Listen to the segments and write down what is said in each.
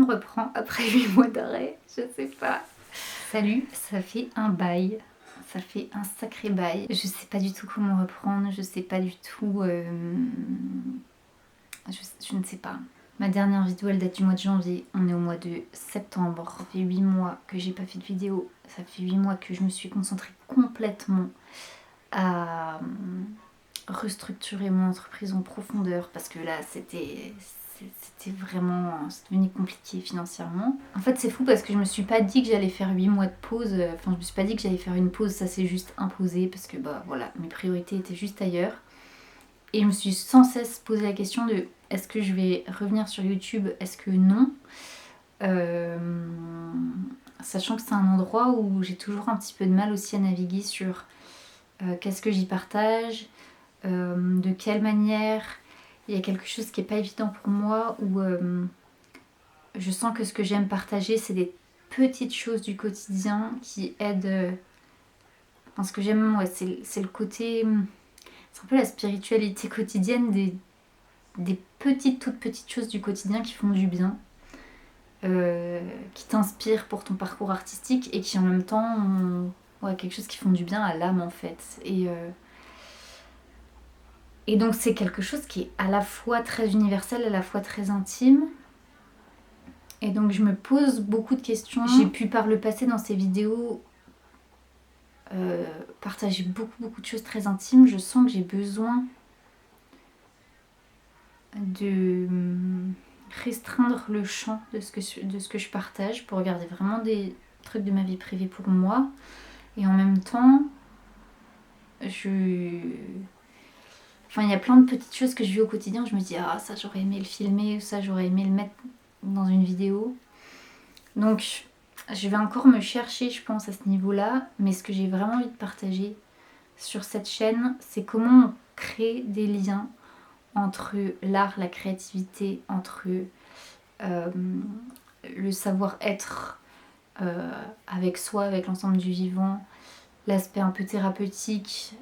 reprend après 8 mois d'arrêt? Je sais pas. Salut, ça fait un bail. Ça fait un sacré bail. Je sais pas du tout comment reprendre, je sais pas du tout... je ne sais pas. Ma dernière vidéo, elle date du mois de janvier. On est au mois de septembre. Ça fait 8 mois que j'ai pas fait de vidéo. Ça fait 8 mois que je me suis concentrée complètement à restructurer mon entreprise en profondeur. Parce que là, c'était vraiment... c'est devenu compliqué financièrement. En fait, c'est fou parce que je me suis pas dit que j'allais faire 8 mois de pause. Enfin, je me suis pas dit que j'allais faire une pause. Ça s'est juste imposé parce que, bah voilà, mes priorités étaient juste ailleurs. Et je me suis sans cesse posé la question de est-ce que je vais revenir sur YouTube, est-ce que non, sachant que c'est un endroit où j'ai toujours un petit peu de mal aussi à naviguer sur qu'est-ce que j'y partage, de quelle manière. Il y a quelque chose qui n'est pas évident pour moi où je sens que ce que j'aime partager c'est des petites choses du quotidien qui aident. Enfin, ce que j'aime, ouais, c'est le côté... C'est un peu la spiritualité quotidienne des toutes petites choses du quotidien qui font du bien, qui t'inspirent pour ton parcours artistique et qui en même temps ont quelque chose qui font du bien à l'âme en fait. Et donc c'est quelque chose qui est à la fois très universel, à la fois très intime. Et donc je me pose beaucoup de questions. J'ai pu par le passé dans ces vidéos partager beaucoup de choses très intimes. Je sens que j'ai besoin de restreindre le champ de ce que je partage pour garder vraiment des trucs de ma vie privée pour moi. Et en même temps, il y a plein de petites choses que je vis au quotidien. Je me dis, ah, ça j'aurais aimé le filmer, ou ça j'aurais aimé le mettre dans une vidéo. Donc, je vais encore me chercher, je pense, à ce niveau-là. Mais ce que j'ai vraiment envie de partager sur cette chaîne, c'est comment on crée des liens entre l'art, la créativité, entre le savoir-être avec soi, avec l'ensemble du vivant, l'aspect un peu thérapeutique,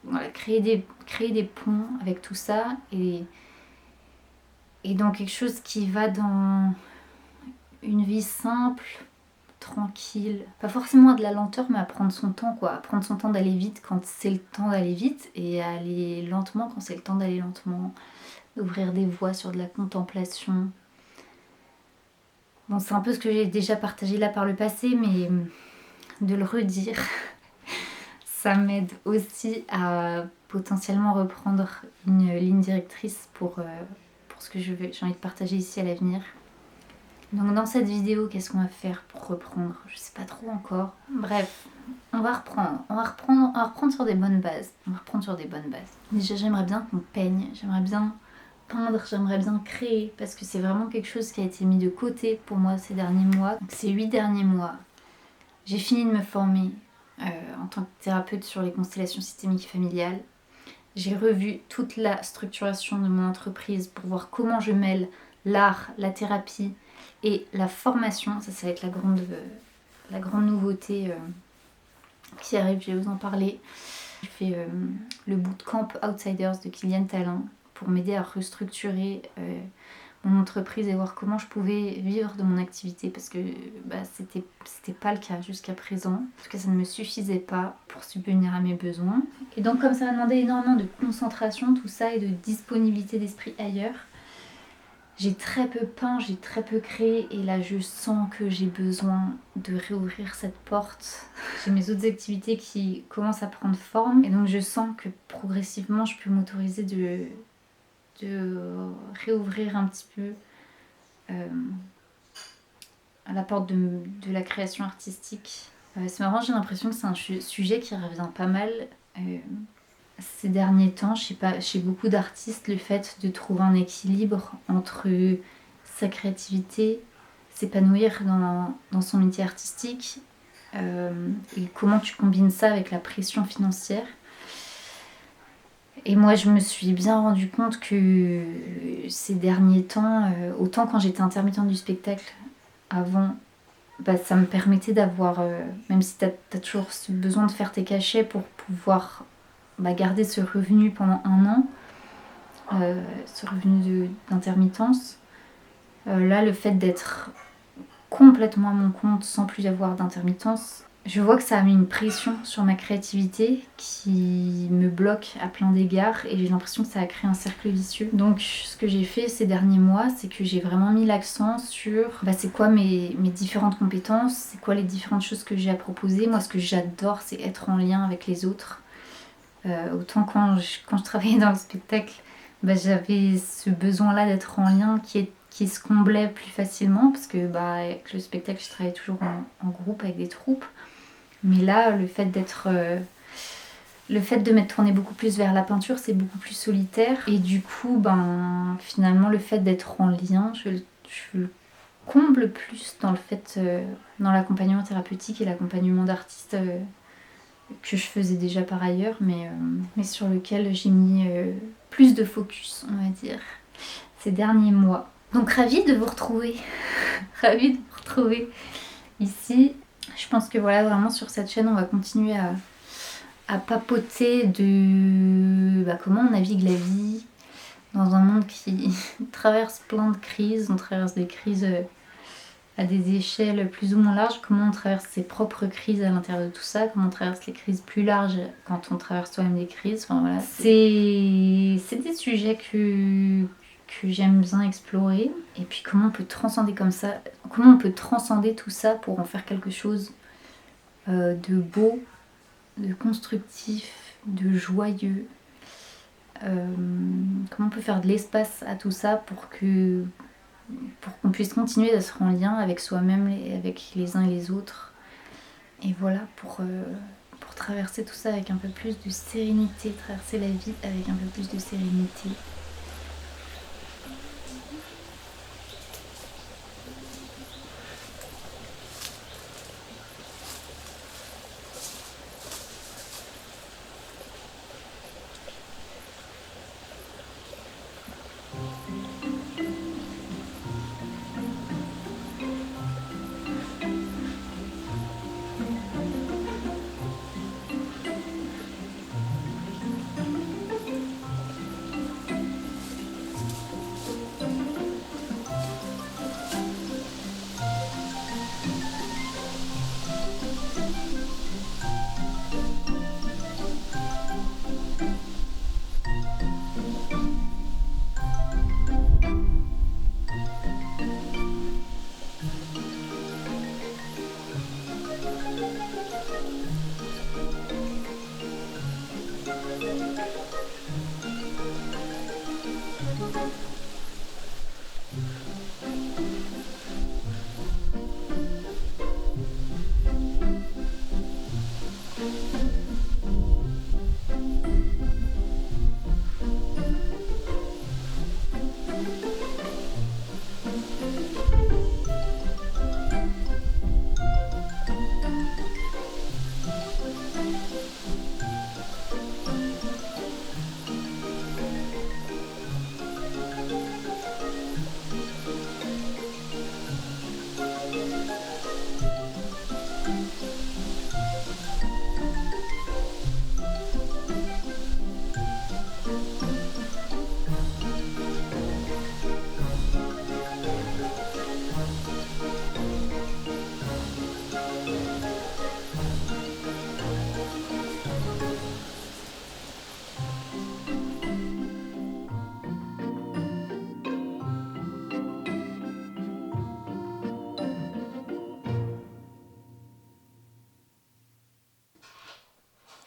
voilà, créer des ponts avec tout ça et dans quelque chose qui va dans une vie simple, tranquille, pas forcément de la lenteur mais à prendre son temps quoi, à prendre son temps d'aller vite quand c'est le temps d'aller vite et à aller lentement quand c'est le temps d'aller lentement, d'ouvrir des voies sur de la contemplation. Bon, c'est un peu ce que j'ai déjà partagé là par le passé mais de le redire ça m'aide aussi à potentiellement reprendre une ligne directrice pour ce que j'ai envie de partager ici à l'avenir. Donc dans cette vidéo, qu'est-ce qu'on va faire pour reprendre? Je sais pas trop encore. Bref, on va reprendre sur des bonnes bases. Déjà, j'aimerais bien qu'on peigne, j'aimerais bien peindre, j'aimerais bien créer, parce que c'est vraiment quelque chose qui a été mis de côté pour moi ces derniers mois. Donc, ces 8 derniers mois, j'ai fini de me former en tant que thérapeute sur les constellations systémiques et familiales. J'ai revu toute la structuration de mon entreprise pour voir comment je mêle l'art, la thérapie et la formation. Ça va être la grande nouveauté qui arrive, je vais vous en parler. J'ai fait le bootcamp Outsiders de Kylian Talin pour m'aider à restructurer mon entreprise et voir comment je pouvais vivre de mon activité parce que c'était pas le cas jusqu'à présent. En tout cas, ça ne me suffisait pas pour subvenir à mes besoins. Et donc, comme ça m'a demandé énormément de concentration, tout ça, et de disponibilité d'esprit ailleurs, j'ai très peu peint, j'ai très peu créé et là je sens que j'ai besoin de réouvrir cette porte. J'ai mes autres activités qui commencent à prendre forme et donc je sens que progressivement je peux m'autoriser de réouvrir un petit peu à la porte de la création artistique. C'est marrant, j'ai l'impression que c'est un sujet qui revient pas mal ces derniers temps, chez beaucoup d'artistes, le fait de trouver un équilibre entre sa créativité, s'épanouir dans son métier artistique et comment tu combines ça avec la pression financière. Et moi, je me suis bien rendu compte que ces derniers temps, autant quand j'étais intermittente du spectacle avant, ça me permettait d'avoir, même si t'as toujours besoin de faire tes cachets pour pouvoir garder ce revenu pendant 1 an, ce revenu d'intermittence, Là, le fait d'être complètement à mon compte sans plus avoir d'intermittence, je vois que ça a mis une pression sur ma créativité qui me bloque à plein d'égards et j'ai l'impression que ça a créé un cercle vicieux. Donc ce que j'ai fait ces derniers mois, c'est que j'ai vraiment mis l'accent sur c'est quoi mes différentes compétences, c'est quoi les différentes choses que j'ai à proposer. Moi, ce que j'adore, c'est être en lien avec les autres. Autant quand je travaillais dans le spectacle, j'avais ce besoin-là d'être en lien qui se comblait plus facilement parce que avec le spectacle, je travaillais toujours en groupe avec des troupes. Mais là, le fait de m'être tournée beaucoup plus vers la peinture, c'est beaucoup plus solitaire. Et du coup, finalement, le fait d'être en lien, je le comble plus dans l'accompagnement thérapeutique et l'accompagnement d'artistes que je faisais déjà par ailleurs, mais sur lequel j'ai mis plus de focus, on va dire, ces derniers mois. Donc ravie de vous retrouver, ravie de vous retrouver ici. Je pense que voilà, vraiment sur cette chaîne, on va continuer à papoter de comment on navigue la vie dans un monde qui traverse plein de crises. On traverse des crises à des échelles plus ou moins larges, comment on traverse ses propres crises à l'intérieur de tout ça, comment on traverse les crises plus larges quand on traverse soi-même des crises. Enfin voilà, c'est des sujets que j'aime bien explorer. Et puis comment on peut transcender tout ça pour en faire quelque chose de beau, de constructif, de joyeux. Comment on peut faire de l'espace à tout ça pour qu'on puisse continuer d'être en lien avec soi-même et avec les uns et les autres. Et voilà, pour traverser tout ça avec un peu plus de sérénité, traverser la vie avec un peu plus de sérénité.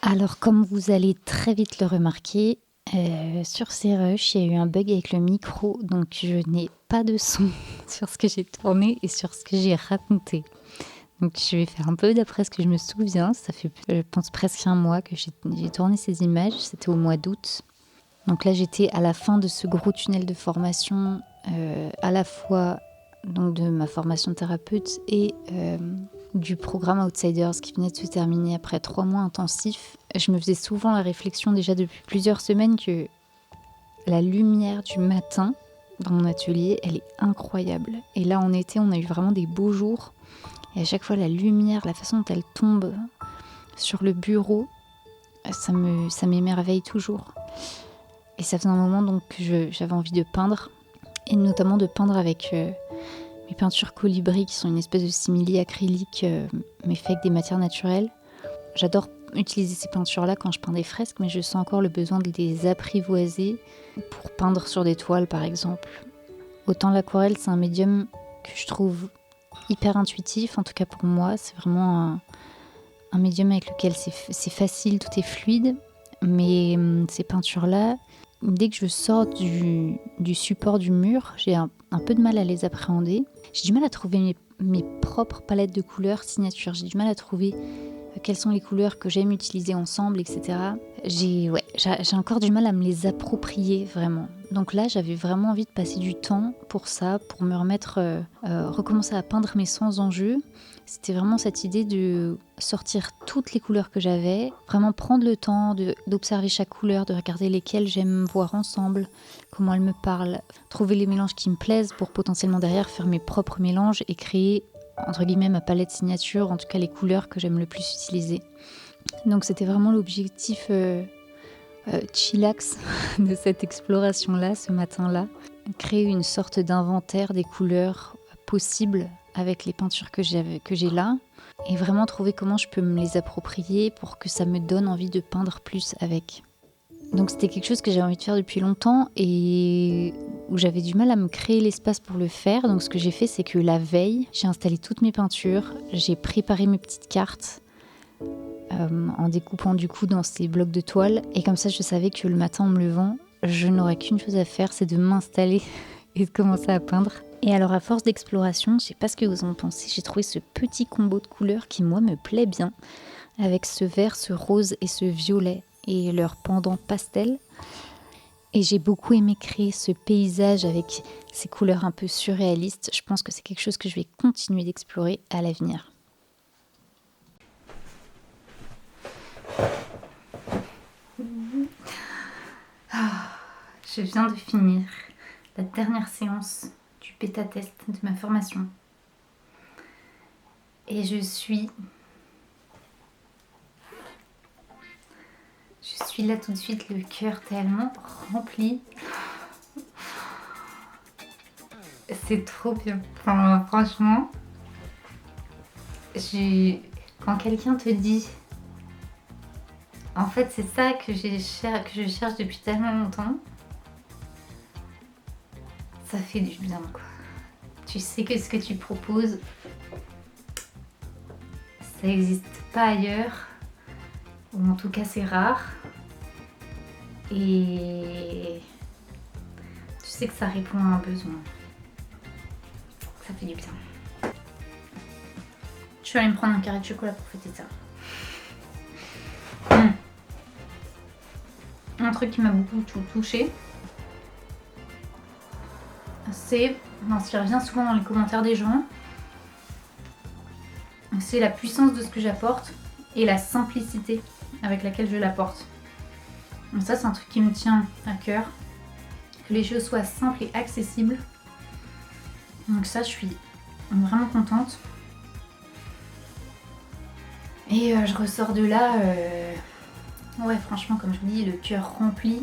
Alors, comme vous allez très vite le remarquer, sur ces rushs, il y a eu un bug avec le micro, donc je n'ai pas de son sur ce que j'ai tourné et sur ce que j'ai raconté. Donc je vais faire un peu d'après ce que je me souviens. Ça fait, je pense, presque un mois que j'ai tourné ces images. C'était au mois d'août. Donc là, j'étais à la fin de ce gros tunnel de formation, à la fois donc, de ma formation de thérapeute et du programme Outsiders qui venait de se terminer après 3 mois intensifs. Je me faisais souvent la réflexion déjà depuis plusieurs semaines que la lumière du matin dans mon atelier, elle est incroyable. Et là, en été, on a eu vraiment des beaux jours. Et à chaque fois, la lumière, la façon dont elle tombe sur le bureau, ça m'émerveille toujours. Et ça faisait un moment donc que j'avais envie de peindre, et notamment de peindre avec mes peintures colibri qui sont une espèce de simili acrylique mais fait avec des matières naturelles. J'adore utiliser ces peintures-là quand je peins des fresques, mais je sens encore le besoin de les apprivoiser pour peindre sur des toiles par exemple. Autant l'aquarelle, c'est un médium que je trouve hyper intuitif, en tout cas pour moi. C'est vraiment un médium avec lequel c'est facile, tout est fluide. Mais ces peintures-là, dès que je sors du support du mur, j'ai un peu de mal à les appréhender. J'ai du mal à trouver mes propres palettes de couleurs signature. J'ai du mal à trouver quelles sont les couleurs que j'aime utiliser ensemble, etc. J'ai encore du mal à me les approprier vraiment. Donc là, j'avais vraiment envie de passer du temps pour ça, pour me remettre, recommencer à peindre mais sans enjeu. C'était vraiment cette idée de sortir toutes les couleurs que j'avais, vraiment prendre le temps d'observer chaque couleur, de regarder lesquelles j'aime voir ensemble, comment elles me parlent, trouver les mélanges qui me plaisent pour potentiellement derrière faire mes propres mélanges et créer entre guillemets ma palette signature, en tout cas les couleurs que j'aime le plus utiliser. Donc c'était vraiment l'objectif chillax de cette exploration-là, ce matin-là. Créer une sorte d'inventaire des couleurs possibles avec les peintures que j'ai là et vraiment trouver comment je peux me les approprier pour que ça me donne envie de peindre plus avec. Donc c'était quelque chose que j'avais envie de faire depuis longtemps et où j'avais du mal à me créer l'espace pour le faire. Donc ce que j'ai fait, c'est que la veille, j'ai installé toutes mes peintures, j'ai préparé mes petites cartes en découpant du coup dans ces blocs de toile. Et comme ça, je savais que le matin en me levant, je n'aurais qu'une chose à faire, c'est de m'installer et de commencer à peindre. Et alors à force d'exploration, je sais pas ce que vous en pensez, j'ai trouvé ce petit combo de couleurs qui moi me plaît bien, avec ce vert, ce rose et ce violet et leur pendant pastel. Et j'ai beaucoup aimé créer ce paysage avec ces couleurs un peu surréalistes. Je pense que c'est quelque chose que je vais continuer d'explorer à l'avenir. Je viens de finir la dernière séance du bêta-test de ma formation. Et je suis là tout de suite, le cœur tellement rempli. C'est trop bien. Enfin, franchement, quand quelqu'un te dit, en fait c'est ça que je cherche depuis tellement longtemps, ça fait du bien quoi. Tu sais que ce que tu proposes, ça n'existe pas ailleurs, ou en tout cas c'est rare. Et tu sais que ça répond à un besoin. Ça fait du bien. Je vais aller me prendre un carré de chocolat pour fêter ça. Un truc qui m'a beaucoup touchée, c'est ce qui revient souvent dans les commentaires des gens, c'est la puissance de ce que j'apporte et la simplicité avec laquelle je l'apporte. Donc ça, c'est un truc qui me tient à cœur, que les choses soient simples et accessibles. Donc ça, je suis vraiment contente. Et je ressors de là, ouais, franchement, comme je vous dis, le cœur rempli.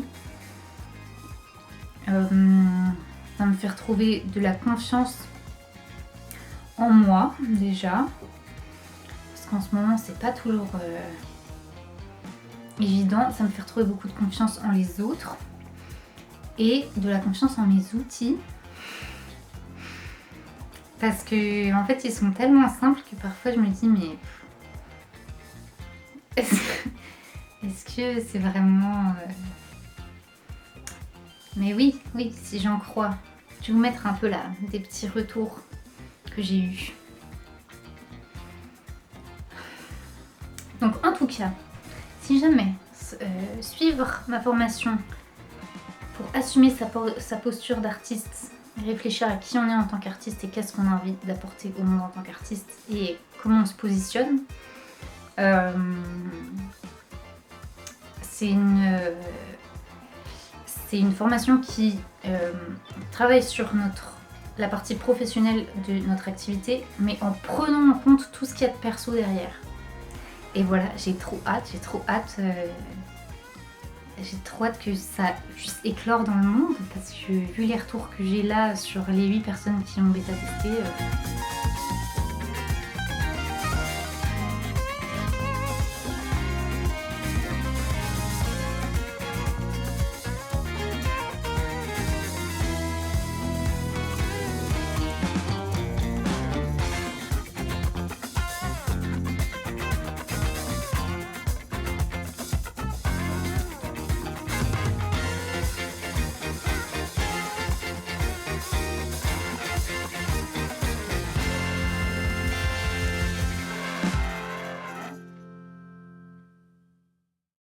Ça me fait retrouver de la confiance en moi, déjà. Parce qu'en ce moment, c'est pas toujours évident. Ça me fait retrouver beaucoup de confiance en les autres. Et de la confiance en mes outils. Parce que, en fait, ils sont tellement simples que parfois je me dis, mais est-ce que c'est vraiment... Mais oui, si j'en crois. Je vais vous mettre un peu là des petits retours que j'ai eus. Donc en tout cas, si jamais suivre ma formation pour assumer sa posture d'artiste, réfléchir à qui on est en tant qu'artiste et qu'est-ce qu'on a envie d'apporter au monde en tant qu'artiste et comment on se positionne, c'est une formation qui travaille sur la partie professionnelle de notre activité, mais en prenant en compte tout ce qu'il y a de perso derrière. Et voilà, j'ai trop hâte j'ai trop hâte que ça puisse éclore dans le monde parce que vu les retours que j'ai là sur les 8 personnes qui ont bêta testé,